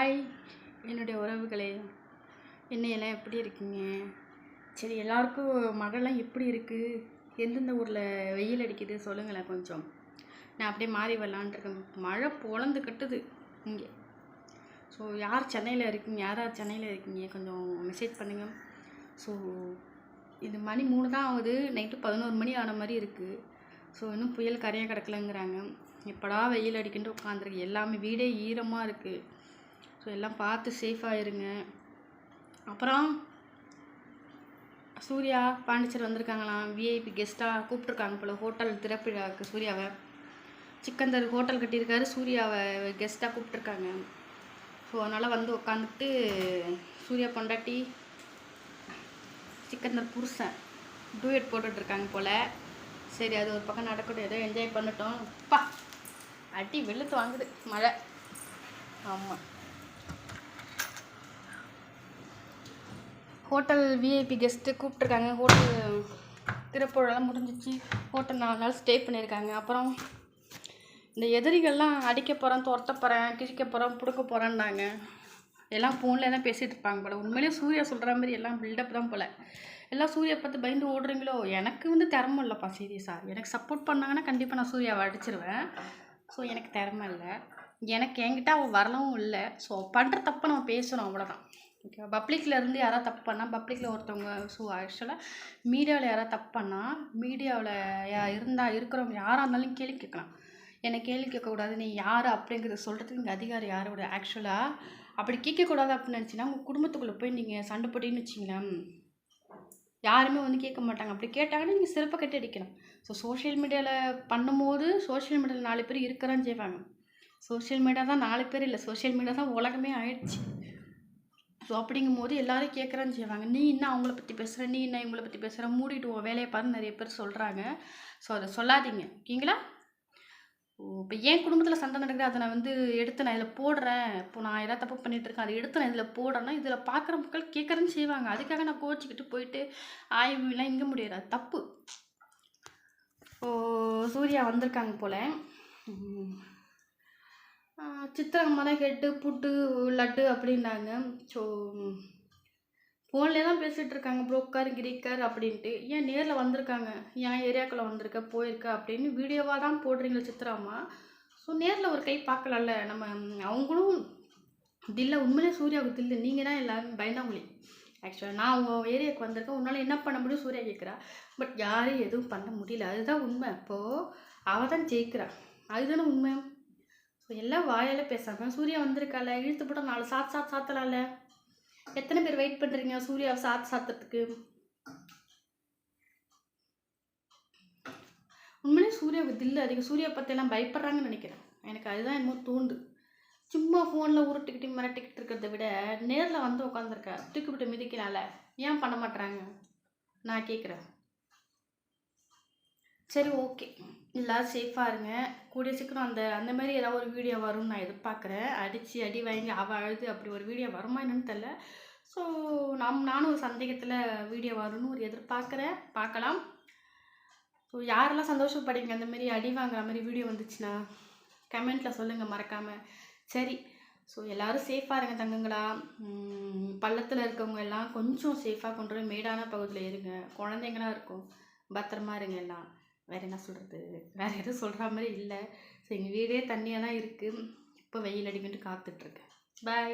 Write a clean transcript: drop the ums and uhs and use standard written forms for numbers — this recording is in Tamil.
ஹாய் என்னுடைய உறவுகளே, என்னையெல்லாம் எப்படி இருக்கீங்க? சரி, எல்லாருக்கும் மழைலாம் எப்படி இருக்குது? எந்தெந்த ஊரில் வெயில் அடிக்குது சொல்லுங்களேன் கொஞ்சம். நான் அப்படியே மாறி வரலான்ட்ருக்கேன். மழை பொழந்து கட்டுது இங்கே. ஸோ யார் சென்னையில் இருக்கீங்க, யார் சென்னையில் இருக்கீங்க கொஞ்சம் மெசேஜ் பண்ணுங்கள். ஸோ இது மணி 3 தான் ஆகுது, நைட்டு 11 மணி ஆன மாதிரி இருக்குது. ஸோ இன்னும் புயல் கரையாக கிடக்கலங்கிறாங்க. எப்படா வெயில் அடிக்கிட்டு உட்காந்துருக்கு, எல்லாமே வீடே ஈரமாக இருக்குது. ஸோ எல்லாம் பார்த்து சேஃபாக இருங்க. அப்புறம் சூர்யா பாண்டிச்சேரி வந்திருக்காங்களாம், விஐபி கெஸ்ட்டாக கூப்பிட்ருக்காங்க போல் ஹோட்டல் திறப்பிழாவுக்கு. சூர்யாவை சிக்கந்தர் ஹோட்டல் கட்டியிருக்காரு, சூர்யாவை கெஸ்ட்டாக கூப்பிட்ருக்காங்க. ஸோ அதனால் வந்து உட்காந்துட்டு சூர்யா பொண்டாட்டி சிக்கந்தர் புருஷன் டூயட் போட்டுட்ருக்காங்க போல். சரி, அது ஒரு பக்கம் நடக்கட்டும், ஏதோ என்ஜாய் பண்ணட்டும். பா அடி வெளுத்து வாங்குது மழை. ஆமாம், ஹோட்டல் விஐபி கெஸ்ட்டு கூப்பிட்ருக்காங்க. ஹோட்டல் திறப்புழெல்லாம் முடிஞ்சிச்சு. ஹோட்டல் 4 நாள் ஸ்டே பண்ணியிருக்காங்க. அப்புறம் இந்த எதிரிகள்லாம் அடிக்க போகிறேன், துரத்த போகிறேன், கிழிக்க போகிறேன், பிடுக்க போகிறேன்னாங்க. எல்லாம் ஃபோனில் தான் பேசிகிட்டு இருப்பாங்க போல். உண்மையிலேயே சூர்யா சொல்கிற மாதிரி எல்லாம் பில்டப் தான் போல். எல்லாம் சூர்யா பார்த்து பயந்து ஓடுறீங்களோ? எனக்கு வந்து திறமை இல்லைப்பா, சீரியஸாக. எனக்கு சப்போர்ட் பண்ணாங்கன்னா கண்டிப்பாக நான் சூர்யாவை அடிச்சிருவேன். ஸோ எனக்கு திறமை இல்லை, என்கிட்ட அவள் வரலவும் இல்லை. ஸோ பண்ணுற தப்பை நம்ம பேசணும், அவ்வளோதான். ஓகே, பப்ளிக்கில் இருந்து யாராவது தப்பு பண்ணால் பப்ளிக்கில் ஒருத்தவங்க. ஸோ ஆக்சுவலாக மீடியாவில் யாராவது தப்பு பண்ணால் மீடியாவில் இருக்கிறவங்க யாராக இருந்தாலும் கேள்வி கேட்கலாம். என்னை கேள்வி கேட்கக்கூடாது, நீ யார் அப்படிங்கிறத சொல்கிறதுக்கு இங்கே அதிகாரி யாரோட. ஆக்சுவலாக அப்படி கேட்கக்கூடாது அப்படின்னு நினச்சின்னா உங்கள் குடும்பத்துக்குள்ளே போய் நீங்கள் சண்டை போட்டின்னு வச்சிங்களேன், யாருமே வந்து கேட்க மாட்டாங்க. அப்படி கேட்டாங்கன்னா நீங்கள் சிறப்பாக கட்டி அடிக்கணும். ஸோ சோஷியல் மீடியாவில் பண்ணும்போது சோஷியல் மீடியாவில் 4 பேர் இருக்கறான்னு செய்வாங்க. சோஷியல் மீடியா தான் 4 பேர் இல்லை, சோஷியல் மீடியா தான் உலகமே ஆயிடுச்சு. ஸோ அப்படிங்கும் போது எல்லோரும் கேட்குறான்னு செய்வாங்க. நீ என்ன அவங்கள பற்றி பேசுகிற, நீ என்ன இவங்கள பற்றி பேசுகிற, மூடிட்டு உன் வேலையை பாருன்னு நிறைய பேர் சொல்கிறாங்க. ஸோ அதை சொல்லாதீங்க, ஓகேங்களா? இப்போ என் குடும்பத்தில் சண்டை நடக்குது, அதை நான் வந்து எடுத்து நான் இதில் போடுறேன். இப்போ நான் ஏதாவது தப்பு பண்ணிகிட்ருக்கேன், அதை எடுத்து நான் இதில் போடுறேன்னா இதில் பார்க்குற மக்கள் கேட்குறேன்னு செய்வாங்க. அதுக்காக நான் கோச்சிக்கிட்டு போயிட்டு ஆய்வுலாம் இங்கே முடியாது, அது தப்பு. ஓ, சூர்யா வந்திருக்காங்க போல். சித்திரம்மா தான் கேட்டு புட்டு லட்டு அப்படின்னாங்க. ஸோ ஃபோன்லேயே தான் பேசிகிட்டு இருக்காங்க, புரோக்கர் கிரிக்கர் அப்படின்ட்டு. ஏன் நேரில் வந்திருக்காங்க, ஏன் ஏரியாக்குள்ளே வந்திருக்க போயிருக்க அப்படின்னு வீடியோவாக தான் போடுறீங்களா சித்திராம்மா? ஸோ நேரில் ஒரு கை பார்க்கலாம்ல நம்ம. அவங்களும் தில்லை, உண்மையிலே சூர்யாவுக்கு தில்லு. நீங்கள் தான் எல்லாரும் பயந்தாங்களே. ஆக்சுவலாக நான் அவங்க ஏரியாவுக்கு வந்திருக்கேன், உன்னால் என்ன பண்ண முடியும் சூர்யா கேட்குறா. பட் யாரும் எதுவும் பண்ண முடியல, அதுதான் உண்மை. இப்போது அவள் தான் ஜெயிக்கிறா, அதுதானே உண்மை. ஸோ எல்லாம் வாயால் பேசாமல் சூர்யா வந்திருக்கால, இழுத்து போட்டால் 4 சாத்தலாம்ல. எத்தனை பேர் வெயிட் பண்ணுறீங்க சூர்யாவை சாத்துறதுக்கு? உண்மையிலே சூர்யாவுக்கு தில்லு அதிகம். சூர்யா பற்றியெல்லாம் பயப்படுறாங்கன்னு நினைக்கிறேன். எனக்கு அதுதான் என்னமோ தோணுது. சும்மா ஃபோனில் உருட்டுக்கிட்டு மிரட்டிக்கிட்டு இருக்கிறத விட நேரில் வந்து உட்காந்துருக்கா, தூக்கிவிட்டு மிதிக்கலாம்ல. ஏன் பண்ண மாட்டுறாங்க நான் கேட்குறேன். சரி, ஓகே, எல்லோரும் சேஃபாக இருங்க. கூடிய சீக்கிரம் அந்த மாதிரி ஏதாவது ஒரு வீடியோ வரும்னு நான் எதிர்பார்க்குறேன். அடி வாங்கி அவள் அழுது அப்படி ஒரு வீடியோ வருமா என்னன்னு தெரில. ஸோ நானும் ஒரு சந்தேகத்தில் வீடியோ வரும்னு ஒரு எதிர்பார்க்குறேன், பார்க்கலாம். ஸோ யாரெல்லாம் சந்தோஷப்படுங்க அந்த மாதிரி அடி வாங்குற மாதிரி வீடியோ வந்துச்சுன்னா கமெண்ட்டில் சொல்லுங்கள் மறக்காமல். சரி, ஸோ எல்லோரும் சேஃபாக இருங்க தங்கங்களா. பள்ளத்தில் இருக்கவங்க எல்லாம் கொஞ்சம் சேஃபாக கொண்டு போய் மேடான பகுதியில் இருங்க. குழந்தைங்களாம் இருக்கும், பத்திரமா இருங்க எல்லாம். வேறு என்ன சொல்கிறது, வேறு எதுவும் சொல்கிற மாதிரி இல்லை. ஸோ எங்கள் வீடே தண்ணியாக தான் இருக்குது. இப்போ வெயில் அடிக்கிட்டு காத்துட்ருக்கேன். பாய்.